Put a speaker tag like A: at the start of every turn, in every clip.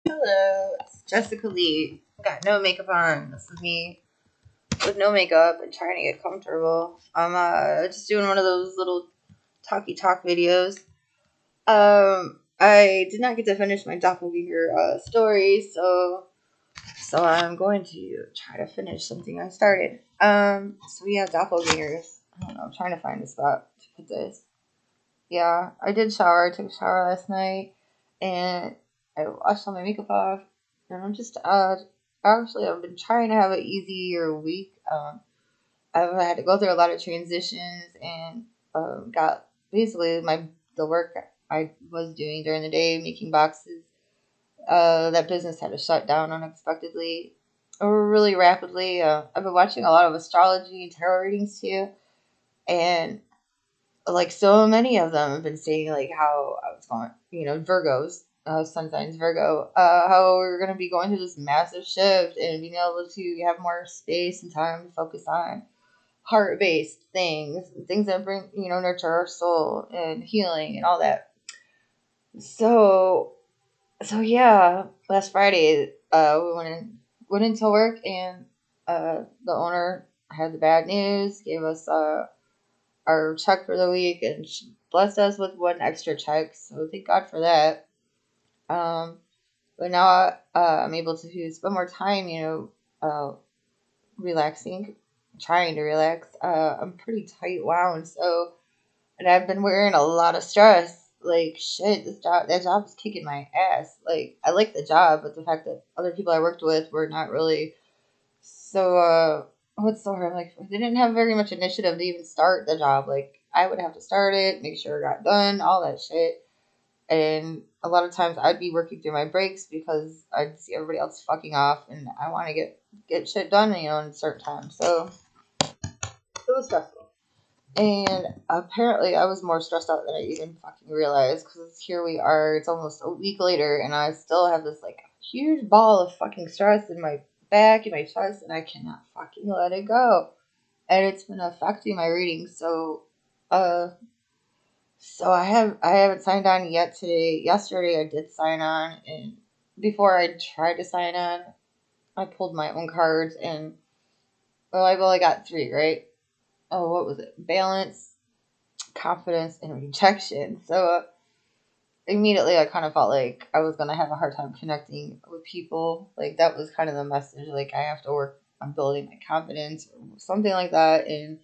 A: Hello, it's Jessica Lee. Got no makeup on. This is me with no makeup and trying to get comfortable. I'm just doing one of those little talky talk videos. I did not get to finish my Doppleganger story, so I'm going to try to finish something I started. So yeah, Dopplegangers. I don't know. I'm trying to find a spot to put this. Yeah, I did shower. I took a shower last night, and I washed all my makeup off, and I'm just actually I've been trying to have an easier week. I've had to go through a lot of transitions, and got basically my the work I was doing during the day making boxes. That business had to shut down unexpectedly, or really rapidly. I've been watching a lot of astrology and tarot readings too, and like so many of them have been saying like how I was going, Virgos, sun signs Virgo, how we're gonna be going through this massive shift and being able to have more space and time to focus on heart based things that bring nurture our soul and healing and all that. So yeah, last Friday, we went into work and the owner had the bad news, gave us our check for the week, and she blessed us with one extra check. So thank God for that. Um, but now I'm able to spend more time, relaxing, trying to relax. I'm pretty tight wound, so and I've been wearing a lot of stress. Like shit, that job is kicking my ass. Like I like the job, but the fact that other people I worked with were not really so what's the word? Like they didn't have very much initiative to even start the job. Like I would have to start it, make sure it got done, all that shit. And a lot of times I'd be working through my breaks because I'd see everybody else fucking off, and I want to get shit done, in a certain time. So it was stressful. And apparently, I was more stressed out than I even fucking realized. Because here we are, it's almost a week later, and I still have this like huge ball of fucking stress in my back and my chest, and I cannot fucking let it go. And it's been affecting my reading. Uh, so I haven't signed on yet today. Yesterday, I did sign on, and before I tried to sign on, I pulled my own cards, and well, I've only got three, right? Oh, what was it? Balance, confidence, and rejection. So immediately I kind of felt like I was gonna have a hard time connecting with people. Like that was kind of the message. Like I have to work on building my confidence or something like that. And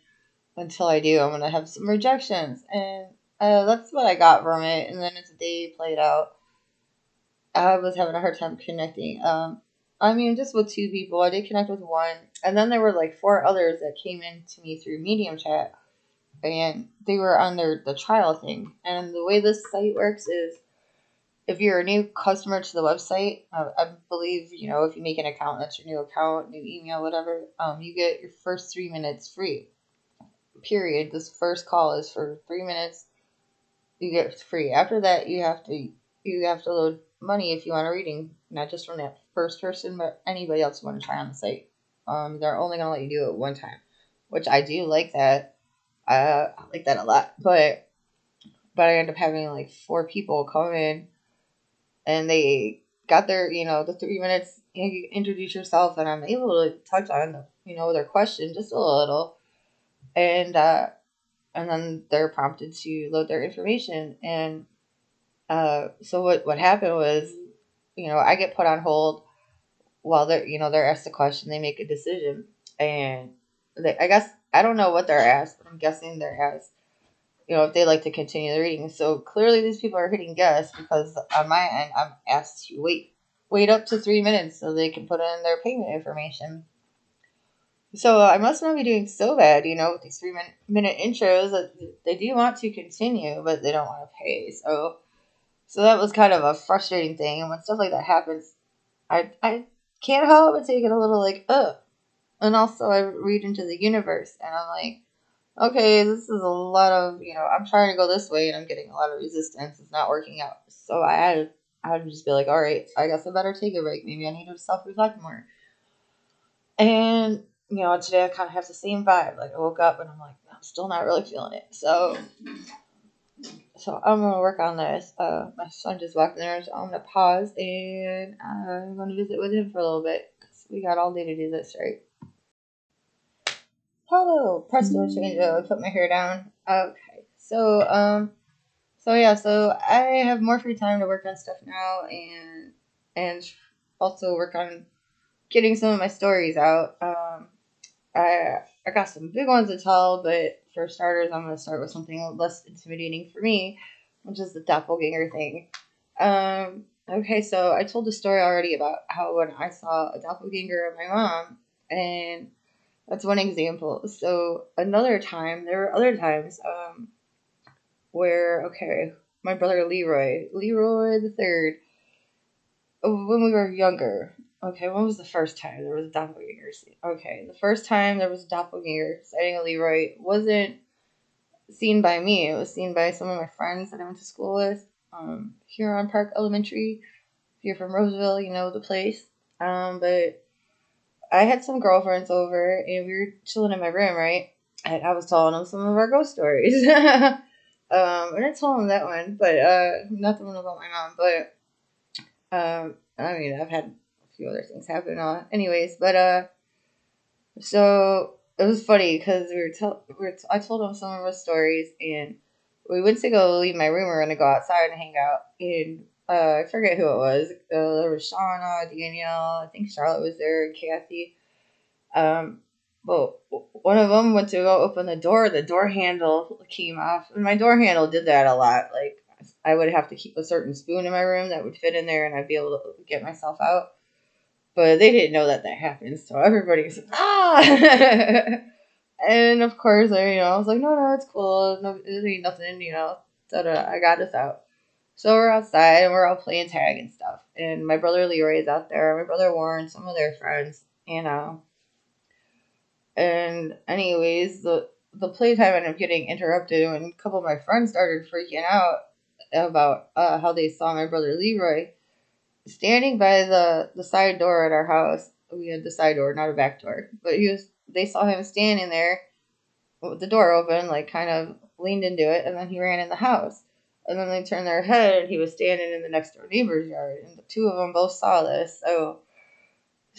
A: until I do, I'm gonna have some rejections. And that's what I got from it. And then as the day played out, I was having a hard time connecting. I mean, just with two people. I did connect with one, and then there were like four others that came in to me through Medium Chat, and they were on the trial thing. And the way this site works is if you're a new customer to the website, I believe, if you make an account, that's your new account, new email, whatever, you get your first 3 minutes free. Period. This first call is for 3 minutes. You get free. After that, you have to load money if you want a reading, not just from that first person, but anybody else you want to try on the site. They're only gonna let you do it one time, which I do like that. I like that a lot, but I end up having like four people come in, and they got their, the 3 minutes. You introduce yourself, and I'm able to touch on, their question just a little, and then they're prompted to load their information. And so what happened was, I get put on hold while they're asked a question. They make a decision, and I guess I don't know what they're asked, but I'm guessing they're asked, if they like to continue the reading. So clearly these people are hitting guess because on my end, I'm asked to wait up to 3 minutes so they can put in their payment information. So I must not be doing so bad, with these 3 minute intros that they do want to continue, but they don't want to pay. So that was kind of a frustrating thing. And when stuff like that happens, I can't help but take it a little like, ugh. And also I read into the universe, and I'm like, okay, this is a lot of, I'm trying to go this way and I'm getting a lot of resistance. It's not working out. So I had to just be like, all right, I guess I better take a break. Maybe I need to self-reflect more. And, today I kind of have the same vibe. Like I woke up and I'm like, I'm still not really feeling it. So So I'm gonna work on this. My son just walked in there, so I'm gonna pause and I'm gonna visit with him for a little bit because we got all day to do this, right? Hello, presto change. I put my hair down. Okay, so yeah, so I have more free time to work on stuff now and also work on getting some of my stories out. I got some big ones to tell, but for starters, I'm gonna start with something less intimidating for me, which is the doppelganger thing. Okay, so I told the story already about how when I saw a doppelganger of my mom, and that's one example. So another time, there were other times, where okay, my brother Leroy the third, when we were younger. Okay, when was the first time there was a doppelganger? Okay, the first time there was a doppelganger sighting of Leroy wasn't seen by me. It was seen by some of my friends that I went to school with. Here on Park Elementary. If you're from Roseville, you know the place. But I had some girlfriends over, and we were chilling in my room, right? And I was telling them some of our ghost stories. I didn't tell them that one, but not the one about my mom. But I mean, I've had a few other things happen. Anyways, but so it was funny because I told them some of our stories, and we went to go leave my room. We were gonna go outside and hang out, and I forget who it was. There was Shauna, Danielle, I think Charlotte was there, and Kathy. Um, but one of them went to go open the door. The door handle came off, and my door handle did that a lot. Like I would have to keep a certain spoon in my room that would fit in there, and I'd be able to get myself out. But they didn't know that happened, so everybody was like, ah! And of course, I was like, no, it's cool. No, it ain't nothing, I got us out. So we're outside and we're all playing tag and stuff. And my brother Leroy is out there, my brother Warren, some of their friends, And anyways, the playtime ended up getting interrupted when a couple of my friends started freaking out about how they saw my brother Leroy standing by the side door at our house. We had the side door, not a back door, but they saw him standing there with the door open, like kind of leaned into it, and then he ran in the house. And then they turned their head, and he was standing in the next door neighbor's yard, and the two of them both saw this. So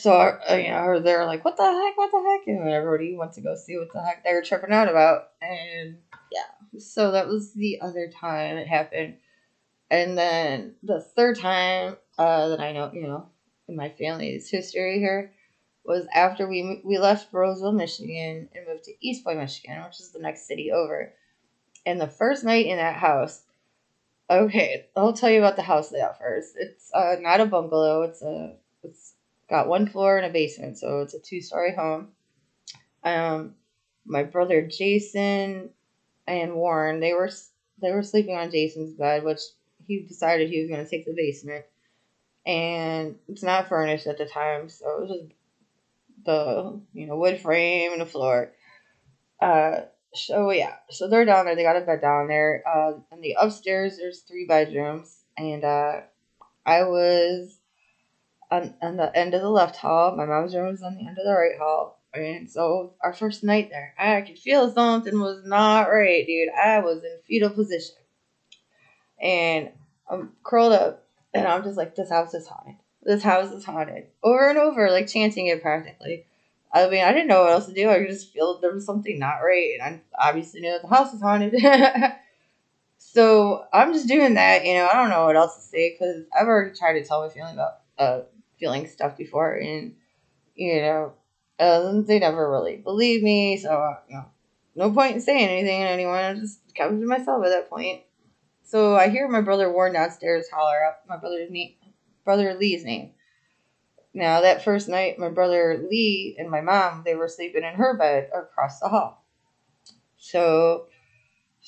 A: they're like, "What the heck? What the heck?" And everybody went to go see what the heck they were tripping out about. And yeah, so that was the other time it happened. And then the third time that I know, in my family's history here, was after we left Roseville, Michigan, and moved to East Point, Michigan, which is the next city over. And the first night in that house, okay, I'll tell you about the house layout first. It's not a bungalow. It's got one floor and a basement, so it's a 2-story home. My brother Jason and Warren, they were sleeping on Jason's bed, which he decided he was going to take the basement. And it's not furnished at the time, so it was just the wood frame and the floor. So they're down there. They got a bed down there. In the upstairs, there's 3 bedrooms, and I was on the end of the left hall. My mom's room was on the end of the right hall. And so our first night there, I could feel something was not right, dude. I was in fetal position. And I'm curled up, and I'm just like, this house is haunted. This house is haunted. Over and over, like chanting it practically. I mean, I didn't know what else to do. I could just feel there was something not right. And I obviously knew that the house was haunted. So I'm just doing that, I don't know what else to say because I've already tried to tell my family about feeling stuff before, and they never really believe me. So no point in saying anything to anyone. I just kept it to myself at that point. So I hear my brother Warren downstairs holler out my brother Lee's name. Now that first night, my brother Lee and my mom, they were sleeping in her bed across the hall. So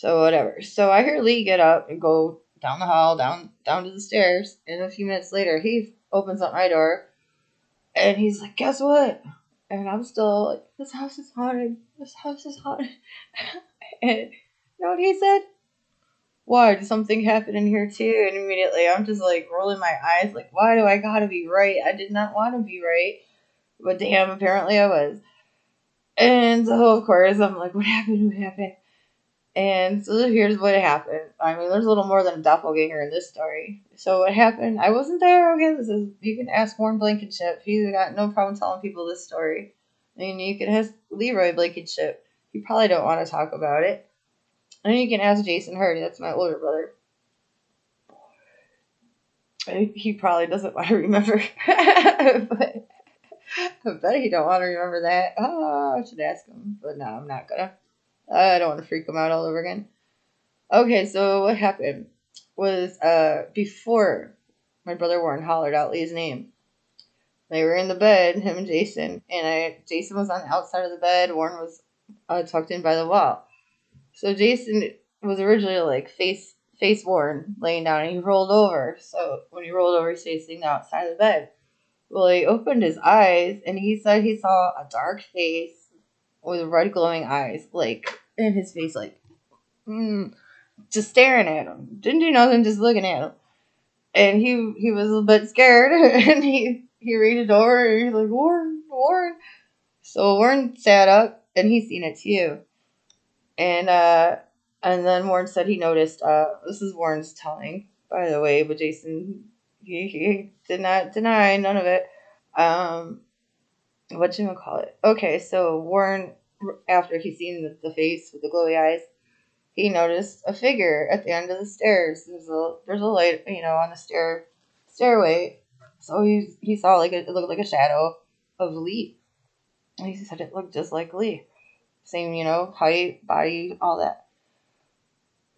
A: whatever. So I hear Lee get up and go down the hall, down to the stairs, and a few minutes later, he opens up my door, and he's like, "Guess what?" And I'm still like, "This house is haunted. This house is haunted." And you know what he said? "Why? Did something happen in here too?" And immediately, I'm just like rolling my eyes, like, "Why do I gotta be right? I did not want to be right, but damn, apparently I was." And so of course, I'm like, "What happened? What happened?" And so here's what happened. I mean, there's a little more than a doppelganger in this story. So what happened? I wasn't there. Okay, this is, you can ask Warren Blankenship. He's got no problem telling people this story. And you can ask Leroy Blankenship. He probably don't want to talk about it. And you can ask Jason Hurd. That's my older brother. He probably doesn't want to remember. But I bet he don't want to remember that. Oh, I should ask him. But no, I'm not gonna. I don't want to freak him out all over again. Okay, so what happened was before my brother Warren hollered out Lee's name, they were in the bed, him and Jason, and Jason was on the outside of the bed. Warren was tucked in by the wall. So Jason was originally like face Warren laying down, and he rolled over. So when he rolled over, he's facing the outside of the bed. Well, he opened his eyes, and he said he saw a dark face with red glowing eyes, like in his face, like just staring at him. Didn't do nothing, just looking at him. And he was a bit scared, and he reached over, and he's like, Warren, Warren. So Warren sat up, and he seen it too. And then Warren said he noticed, this is Warren's telling, by the way, but Jason, he did not deny none of it. Whatchamacallit? Okay, so Warren, after he seen the face with the glowy eyes, he noticed a figure at the end of the stairs. There's a light, on the stairway. So he saw it looked like a shadow of Lee. And he said it looked just like Lee. Same, height, body, all that.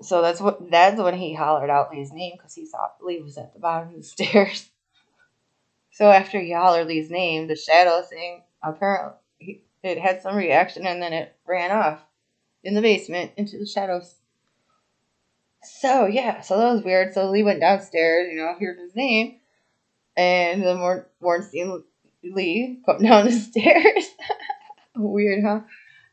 A: So that's when he hollered out Lee's name, because he thought Lee was at the bottom of the stairs. So after he hollered Lee's name, the shadow thing, apparently it had some reaction, and then it ran off in the basement into the shadows. So yeah, so that was weird. So Lee went downstairs, heard his name, and then Warren seen Lee come down the stairs. Weird, huh?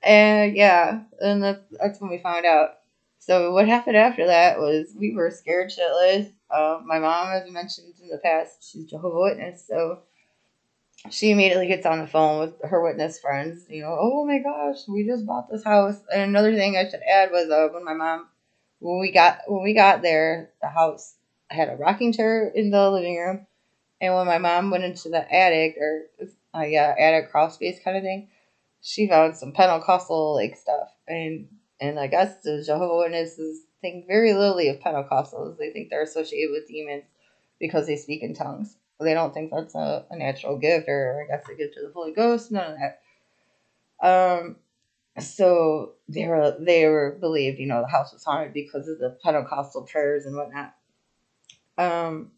A: And yeah, and that's when we found out. So what happened after that was we were scared shitless. My mom, as I mentioned in the past, she's Jehovah's Witness, so she immediately gets on the phone with her witness friends. Oh my gosh, we just bought this house. And another thing I should add was when we got there, the house had a rocking chair in the living room, and when my mom went into the attic, or attic crawl space kind of thing, she found some Pentecostal like stuff, and I guess the Jehovah's Witnesses think very literally of Pentecostals. They think they're associated with demons because they speak in tongues. They don't think that's a natural gift, or I guess a gift of the Holy Ghost. None of that. So they were believed, the house was haunted because of the Pentecostal prayers and whatnot. And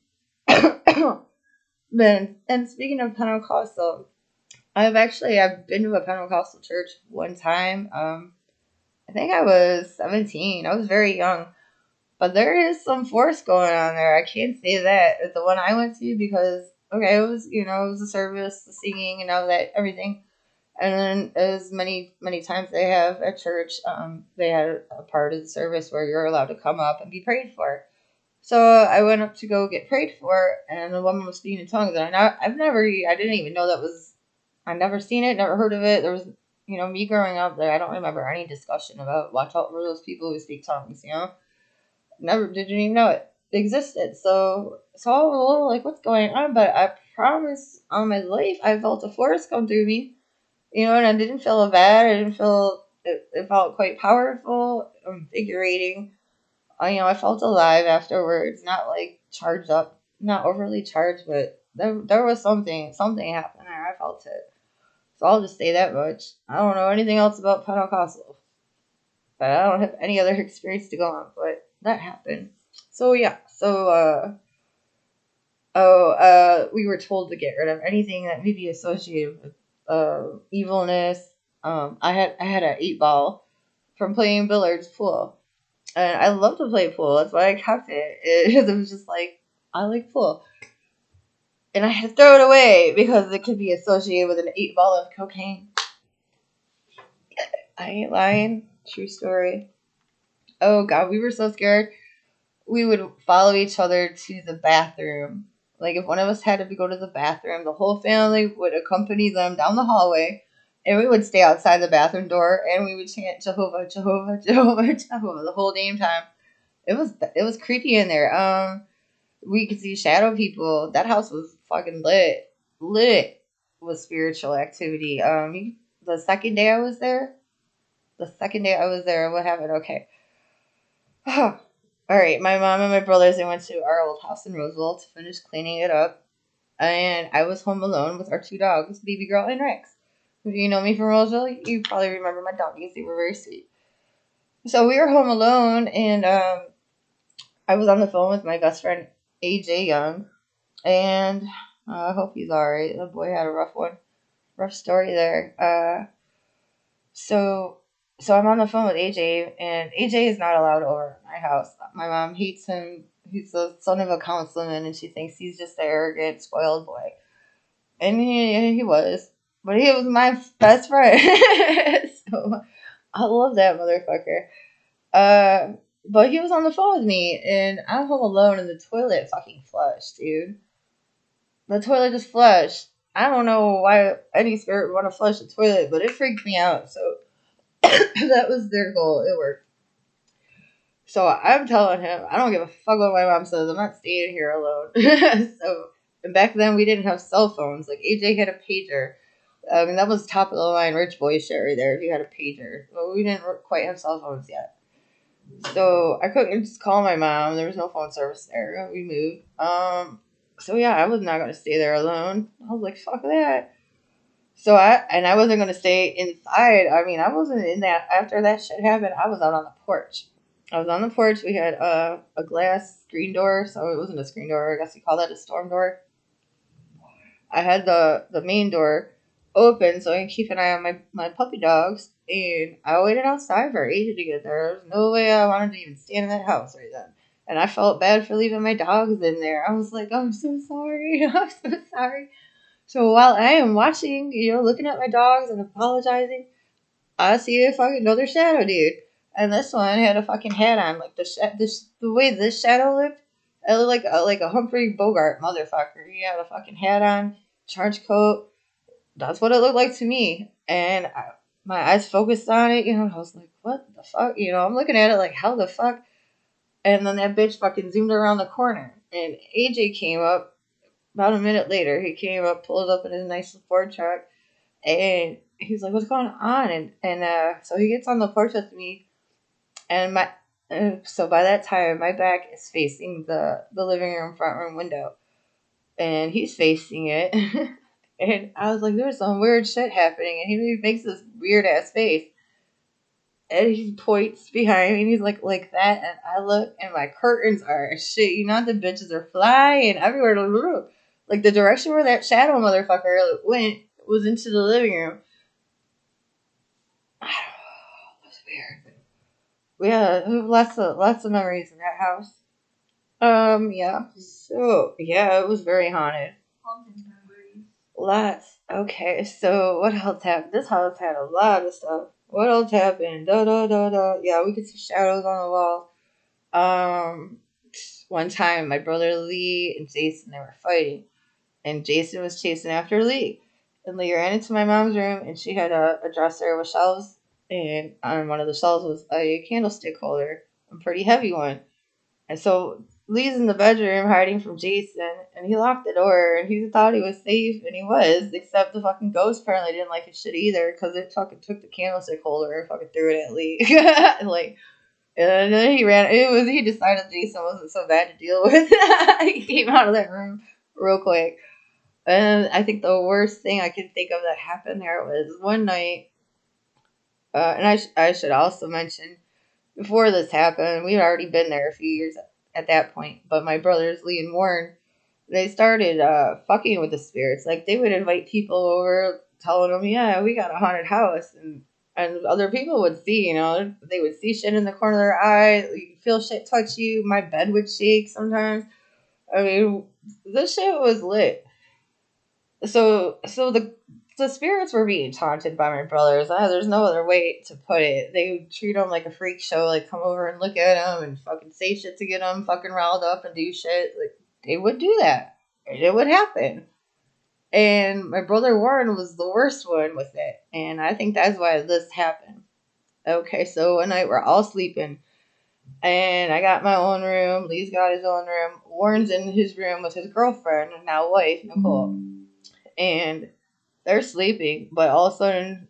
A: speaking of Pentecostal, I've been to a Pentecostal church one time. I think I was 17. I was very young. But there is some force going on there. I can't say that. It's the one I went to because, okay, it was, it was the service, the singing, and all that, everything. And then as many, many times they have at church, they had a part of the service where you're allowed to come up and be prayed for. So I went up to go get prayed for, and the woman was speaking in tongues. And I didn't even know that was, I never seen it, never heard of it. There was, me growing up, I don't remember any discussion about watch out for those people who speak tongues, Never didn't even know it existed. So I was a little like, what's going on? But I promise on my life, I felt a force come through me, and I didn't feel bad. I didn't feel it felt quite powerful, invigorating. I felt alive afterwards, not like charged up, not overly charged, but there was something happened there. I felt it. So I'll just say that much. I don't know anything else about Pentecostal, but I don't have any other experience to go on. But that happened. So yeah. So we were told to get rid of anything that may be associated with evilness. I had an 8-ball from playing billiards pool. And I love to play pool. That's why I kept it. It was just like, I like pool. And I had to throw it away because it could be associated with an 8-ball of cocaine. I ain't lying. True story. Oh, God, we were so scared. We would follow each other to the bathroom. Like, if one of us had to go to the bathroom, the whole family would accompany them down the hallway. And we would stay outside the bathroom door and we would chant Jehovah, Jehovah, Jehovah, Jehovah the whole damn time. It was creepy in there. We could see shadow people. That house was fucking lit with spiritual activity. The second day I was there, what happened? Okay. All right, my mom and my brothers, they went to our old house in Roseville to finish cleaning it up, and I was home alone with our two dogs, Baby Girl and Rex. If you know me from Roseville, you probably remember my doggies. They were very sweet. So we were home alone, and I was on the phone with my best friend AJ Young, and I hope he's all right. The boy had a rough story there. So so I'm on the phone with AJ, and AJ is not allowed over at my house. My mom hates him. He's the son of a councilman, and she thinks he's just an arrogant, spoiled boy. And he was. But he was my best friend. So I love that motherfucker. But he was on the phone with me, and I'm home alone, and the toilet fucking flushed, dude. The toilet just flushed. I don't know why any spirit would want to flush the toilet, but it freaked me out. So that was their goal. It worked. So I'm telling him, I don't give a fuck what my mom says. I'm not staying here alone. So, and back then we didn't have cell phones. Like AJ had a pager. I mean, that was top of the line rich boy shit right there. If you had a pager, well, we didn't quite have cell phones yet. So I couldn't just call my mom. There was no phone service there. We moved. So yeah, I was not gonna stay there alone. I was like, fuck that. So I wasn't gonna stay inside. I mean, I wasn't in that after that shit happened. I was out on the porch. I was on the porch. We had a glass screen door, so it wasn't a screen door. I guess you call that a storm door. I had the main door open so I could keep an eye on my puppy dogs, and I waited outside for ages to get there. There's no way I wanted to even stand in that house right then. And I felt bad for leaving my dogs in there. I was like, I'm so sorry. I'm so sorry. So while I am watching, looking at my dogs and apologizing, I see a fucking another shadow dude. And this one had a fucking hat on. Like the way this shadow looked, it looked like a Humphrey Bogart motherfucker. He had a fucking hat on, trench coat. That's what it looked like to me. And my eyes focused on it. I was like, what the fuck? I'm looking at it like, how the fuck? And then that bitch fucking zoomed around the corner. And AJ came up about a minute later. He came up, pulled up in his nice Ford truck, and he's like, what's going on? And so he gets on the porch with me, and so by that time, my back is facing the living room front room window, and he's facing it. And I was like, there's some weird shit happening, and he makes this weird ass face. And he points behind me, and he's like that, and I look, and my curtains are shit. The bitches are flying everywhere. Like, the direction where that shadow motherfucker went was into the living room. I don't know. It was weird. We had lots of memories in that house. Yeah. So, yeah, it was very haunted. Lots. Okay, so what else happened? This house had a lot of stuff. What else happened? Da da da da. Yeah, we could see shadows on the wall. One time my brother Lee and Jason, they were fighting, and Jason was chasing after Lee. And Lee ran into my mom's room, and she had a dresser with shelves, and on one of the shelves was a candlestick holder, a pretty heavy one. And so Lee's in the bedroom hiding from Jason, and he locked the door, and he thought he was safe, and he was, except the fucking ghost apparently didn't like his shit either, because it fucking took the candlestick holder and fucking threw it at Lee. And then he decided Jason wasn't so bad to deal with. He came out of that room real quick. And I think the worst thing I can think of that happened there was one night, and I should also mention, before this happened, we had already been there a few years at that point, but my brothers, Lee and Warren, they started fucking with the spirits. Like, they would invite people over, telling them, yeah, we got a haunted house, and other people would see, they would see shit in the corner of their eye, you could feel shit touch you, my bed would shake sometimes. I mean, this shit was lit. So the spirits were being taunted by my brothers. There's no other way to put it. They would treat them like a freak show, like come over and look at them and fucking say shit to get them fucking riled up and do shit. Like, they would do that. And it would happen. And my brother Warren was the worst one with it. And I think that's why this happened. Okay, so one night we're all sleeping. And I got my own room. Lee's got his own room. Warren's in his room with his girlfriend, now wife, Nicole. And they're sleeping, but all of a sudden,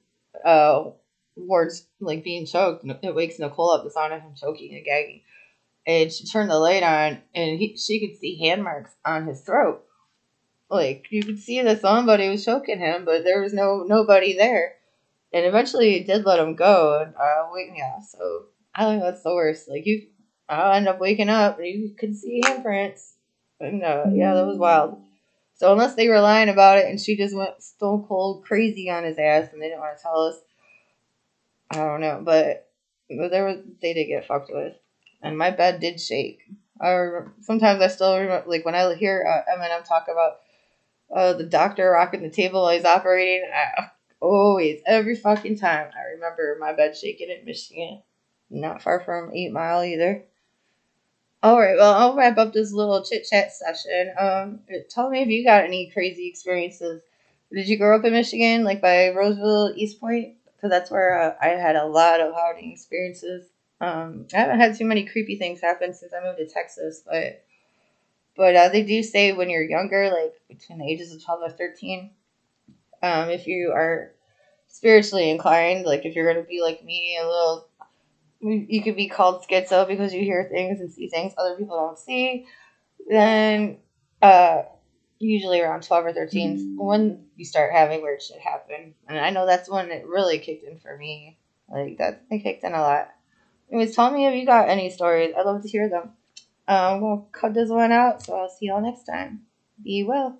A: Warren's like being choked. It wakes Nicole up, the sound of him choking and gagging. And she turned the light on, and she could see hand marks on his throat. Like, you could see that somebody was choking him, but there was nobody there. And eventually it did let him go and wake me up. So I think that's the worst. Like, I'll end up waking up and you could see handprints. And yeah, that was wild. So unless they were lying about it and she just went stone cold crazy on his ass and they didn't want to tell us, I don't know. But they did get fucked with. And my bed did shake. Sometimes I still remember, like, when I hear Eminem talk about the doctor rocking the table while he's operating. Always, every fucking time, I remember my bed shaking in Michigan. Not far from 8 Mile either. Alright, well, I'll wrap up this little chit chat session. Tell me if you got any crazy experiences. Did you grow up in Michigan, like by Roseville, East Point? Because that's where I had a lot of haunting experiences. I haven't had too many creepy things happen since I moved to Texas, but they do say when you're younger, like between the ages of 12 or 13, if you are spiritually inclined, like if you're going to be like me, you could be called schizo because you hear things and see things other people don't see, then uh, usually around 12 or 13 is when you start having weird shit happen. And I know that's when it really kicked in for me. Like, it kicked in a lot. Anyways, tell me if you got any stories. I'd love to hear them. We'll cut this one out, so I'll see y'all next time. Be well.